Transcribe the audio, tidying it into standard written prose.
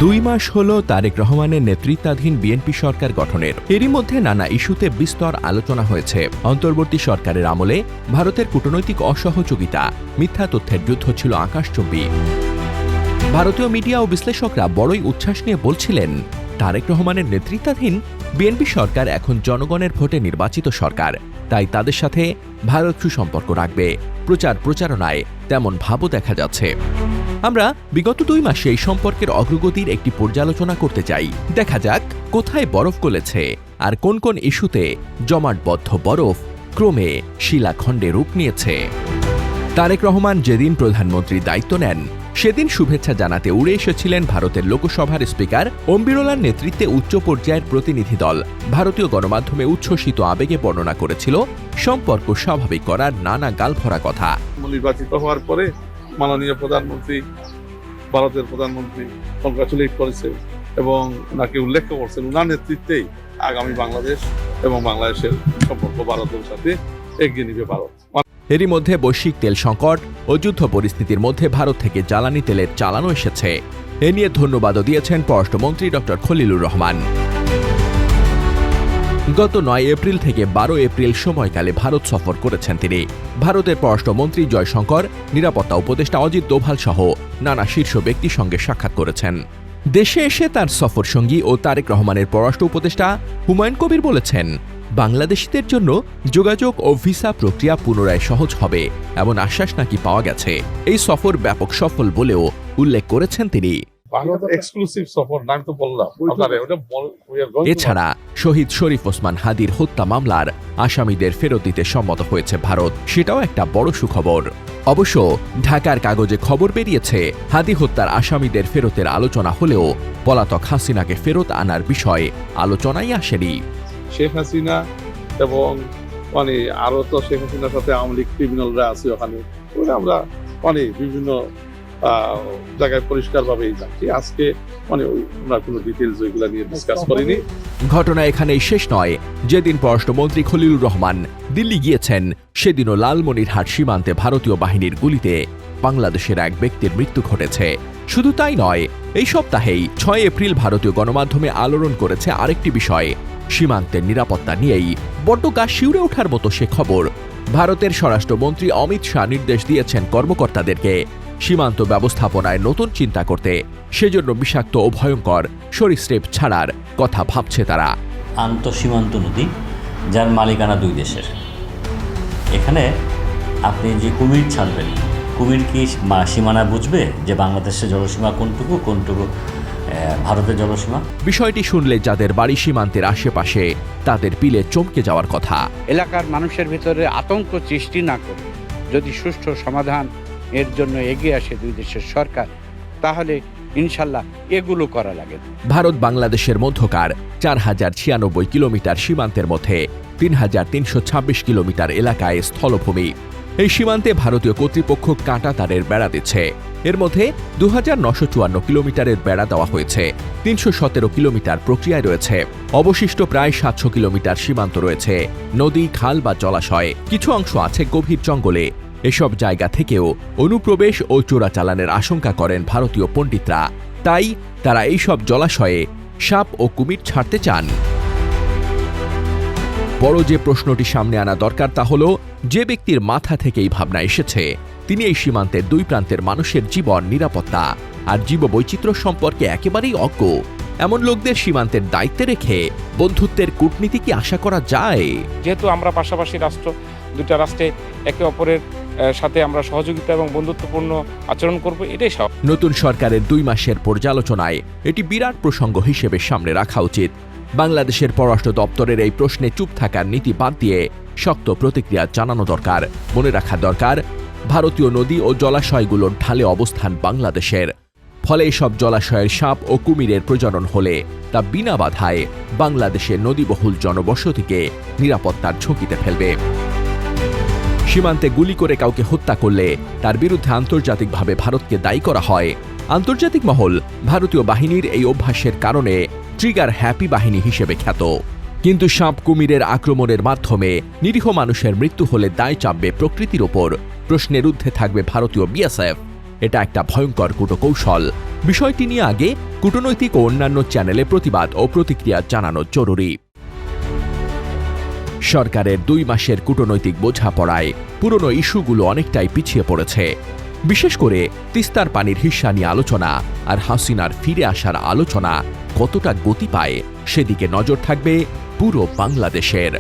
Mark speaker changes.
Speaker 1: 2 মাস হলো তারেক রহমানের নেতৃত্বাধীন বিএনপি সরকার গঠনের। এরই মধ্যে নানা ইস্যুতে বিস্তর আলোচনা হয়েছে। অন্তর্বর্তী সরকারের আমলে ভারতের কূটনৈতিক অসহযোগিতা, মিথ্যা তথ্যের যুদ্ধ ছিল আকাশচুম্বী। ভারতীয় মিডিয়া ও বিশ্লেষকরা বড়ই উচ্ছ্বাস নিয়ে বলছিলেন, তারেক রহমানের নেতৃত্বাধীন বিএনপি সরকার এখন জনগণের ভোটে নির্বাচিত সরকার, তাই তাদের সাথে ভারত সুসম্পর্ক রাখবে। প্রচারণায় তেমন ভাবও দেখা যাচ্ছে। আমরা বিগত 2 মাসে এই সম্পর্কের অগ্রগতির একটি পর্যালোচনা করতে চাই। দেখা যাক কোথায় বরফ গলেছে আর কোন কোন ইস্যুতে জমাটবদ্ধ বরফ ক্রমে শিলাখণ্ডে রূপ নিয়েছে। তারেক রহমান যেদিন প্রধানমন্ত্রীর দায়িত্ব নেন, সেদিন শুভেচ্ছা জানাতে উড়ে এসেছিলেন ভারতের লোকসভার স্পিকার ওম বিড়লার নেতৃত্বে উচ্চ পর্যায়ের প্রতিনিধি দল। ভারতীয় গণমাধ্যমে উচ্ছ্বসিত আবেগে বর্ণনা করেছিল সম্পর্ক স্বাভাবিক করার নানা গালভরা কথা।
Speaker 2: নির্বাচিত হওয়ার পরে মাননীয় প্রধানমন্ত্রী, ভারতের প্রধানমন্ত্রী কংগ্রাচুলেট করেছে এবং নাকি উল্লেখ করছেন উনার নেতৃত্বেই আগামী বাংলাদেশ এবং বাংলাদেশের সম্পর্ক ভারতের সাথে এগিয়ে নিবে ভারত।
Speaker 1: এরই মধ্যে বৈশ্বিক তেল সংকট ও যুদ্ধ পরিস্থিতির মধ্যে ভারত থেকে জ্বালানি তেলের চালানও এসেছে। এ নিয়ে ধন্যবাদও দিয়েছেন পররাষ্ট্রমন্ত্রী ড. খলিলুর রহমান। গত 9 এপ্রিল থেকে 12 এপ্রিল সময়কালে ভারত সফর করেছেন তিনি। ভারতের পররাষ্ট্রমন্ত্রী জয়শঙ্কর, নিরাপত্তা উপদেষ্টা অজিত দোভাল সহ নানা শীর্ষ ব্যক্তির সঙ্গে সাক্ষাৎ করেছেন। দেশে এসে তার সফর সঙ্গী ও তারেক রহমানের পররাষ্ট্র উপদেষ্টা হুমায়ুন কবির বলেছেন, বাংলাদেশিদের জন্য যোগাযোগ ও ভিসা প্রক্রিয়া পুনরায় সহজ হবে এমন আশ্বাস নাকি পাওয়া গেছে। এই সফর ব্যাপক সফল বলেও উল্লেখ করেছেন তিনি। এছাড়া শহীদ শরীফ ওসমান হাদির হত্যা মামলার আসামিদের ফেরত দিতে সম্মত হয়েছে ভারত, সেটাও একটা বড় সুখবর। অবশ্য ঢাকার কাগজে খবর বেরিয়েছে, হাদি হত্যার আসামিদের ফেরতের আলোচনা হলেও পলাতক হাসিনাকে ফেরত আনার বিষয়ে আলোচনাই আসেনি।
Speaker 2: শেখ হাসিনা এবং আরো তো শেখ হাসিনার সাথে আওয়ামী লীগ ক্রিমিনালরা আছে ওখানে, আমরা বিভিন্ন জায়গায় পরিষ্কারভাবেই যাচ্ছি। আজকে আমরা কোনো ডিটেইলস ওইগুলা নিয়ে ডিসকাস করিনি।
Speaker 1: ঘটনা এখানেই শেষ নয়। যেদিন পররাষ্ট্রমন্ত্রী খলিলুর রহমান দিল্লি গিয়েছেন, সেদিনও লালমনিরহাট সীমান্তে ভারতীয় বাহিনীর গুলিতে বাংলাদেশের এক ব্যক্তির মৃত্যু ঘটেছে। শুধু তাই নয়, এই সপ্তাহেই 6 এপ্রিল ভারতীয় গণমাধ্যমে আলোড়ন করেছে আরেকটি বিষয়। সীমান্তের নিরাপত্তা নিয়েই বড্ড গা শিউরে ওঠার মতো সে খবর। ভারতের স্বরাষ্ট্রমন্ত্রী অমিত শাহ নির্দেশ দিয়েছেন কর্মকর্তাদেরকে সীমান্ত ব্যবস্থাপনায় নতুন চিন্তা করতে। সেজন্য বিষাক্ত ও ভয়ঙ্কর সরীসৃপ ছাড়ার কথা ভাবছে তারা।
Speaker 3: আন্তঃসীমান্ত নদী, যার মালিকানা 2 দেশের। এখানে আপনি যে কুমির ছাড়বেন, কুমির কি সীমানা বুঝবে যে বাংলাদেশের জলসীমা কোনটুকু ভারতের জলসীমা?
Speaker 1: বিষয়টি শুনলে যাদের বাড়ি সীমান্তের আশেপাশে, তাদের পিলে চমকে যাওয়ার কথা।
Speaker 4: এলাকার মানুষের ভিতরে আতঙ্ক সৃষ্টি না করে যদি সুষ্ঠু সমাধান এর জন্য এগিয়ে আসে 2 দেশের সরকার, তাহলে ইনশাল্লাহ এগুলো করা লাগে।
Speaker 1: ভারত বাংলাদেশের মধ্যকার 4096 কিলোমিটার সীমান্তের মধ্যে 3326 কিলোমিটার এলাকায় স্থলভূমি। এই সীমান্তে ভারতীয় কর্তৃপক্ষ কাঁটা তারের বেড়া দিচ্ছে। এর মধ্যে 2954 কিলোমিটারের বেড়া দেওয়া হয়েছে, 317 কিলোমিটার প্রক্রিয়ায় রয়েছে। অবশিষ্ট প্রায় 700 কিলোমিটার সীমান্ত রয়েছে নদী, খাল বা জলাশয়। কিছু অংশ আছে গভীর জঙ্গলে। এসব জায়গা থেকেও অনুপ্রবেশ ও চোরাচালানের আশঙ্কা করেন ভারতীয় পণ্ডিতরা। তাই তারা এইসব জলাশয়ে সাপ ও কুমির ছাড়তে চান। বড় যে প্রশ্নটি সামনে আনা দরকার তা হল, যে ব্যক্তির মাথা থেকে এই ভাবনা এসেছে, তিনি এই সীমান্তের 2 প্রান্তের মানুষের জীবন, নিরাপত্তা আর জীববৈচিত্র্য সম্পর্কে একেবারেই অজ্ঞ। এমন লোকদের সীমান্তের দায়িত্বে রেখে বন্ধুত্বের কূটনীতি কি আশা করা যায়?
Speaker 5: যেহেতু আমরা পাশাপাশি রাষ্ট্র, 2টা রাষ্ট্রে একে অপরের সাথে আমরা সহযোগিতা এবং বন্ধুত্বপূর্ণ আচরণ করব, এটাই সব।
Speaker 1: নতুন সরকারের 2 মাসের পর্যালোচনায় এটি বিরাট প্রসঙ্গ হিসেবে সামনে রাখা উচিত। বাংলাদেশের পররাষ্ট্র দপ্তরের এই প্রশ্নে চুপ থাকার নীতি বাদ দিয়ে শক্ত প্রতিক্রিয়া জানানো দরকার। মনে রাখা দরকার, ভারতীয় নদী ও জলাশয়গুলোর ঢালে অবস্থান বাংলাদেশের। ফলে এসব জলাশয়ের সাপ ও কুমিরের প্রজনন হলে তা বিনা বাধায় বাংলাদেশের নদীবহুল জনবসতিকে নিরাপত্তার ঝুঁকিতে ফেলবে। সীমান্তে গুলি করে কাউকে হত্যা করলে তার বিরুদ্ধে আন্তর্জাতিকভাবে ভারতকে দায়ী করা হয়। আন্তর্জাতিক মহল ভারতীয় বাহিনীর এই অভ্যাসের কারণে ট্রিগার হ্যাপি বাহিনী হিসেবে খ্যাত। কিন্তু সাপ কুমিরের আক্রমণের মাধ্যমে নিরীহ মানুষের মৃত্যু হলে দায় চাপবে প্রকৃতির ওপর। প্রশ্নের ঊর্ধ্বে থাকবে ভারতীয় বিএসএফ। এটা একটা ভয়ঙ্কর কূটকৌশল। বিষয়টি নিয়ে আগে কূটনৈতিক ও অন্যান্য চ্যানেলে প্রতিবাদ ও প্রতিক্রিয়া জানানো জরুরি। সরকারের 2 মাসের কূটনৈতিক বোঝাপড়ায় পুরনো ইস্যুগুলো অনেকটাই পিছিয়ে পড়েছে। বিশেষ করে তিস্তার পানির হিস্যা নিয়ে আলোচনা আর হাসিনার ফিরে আসার আলোচনা কতটা গতি পায় সেদিকে নজর থাকবে পুরো বাংলাদেশের।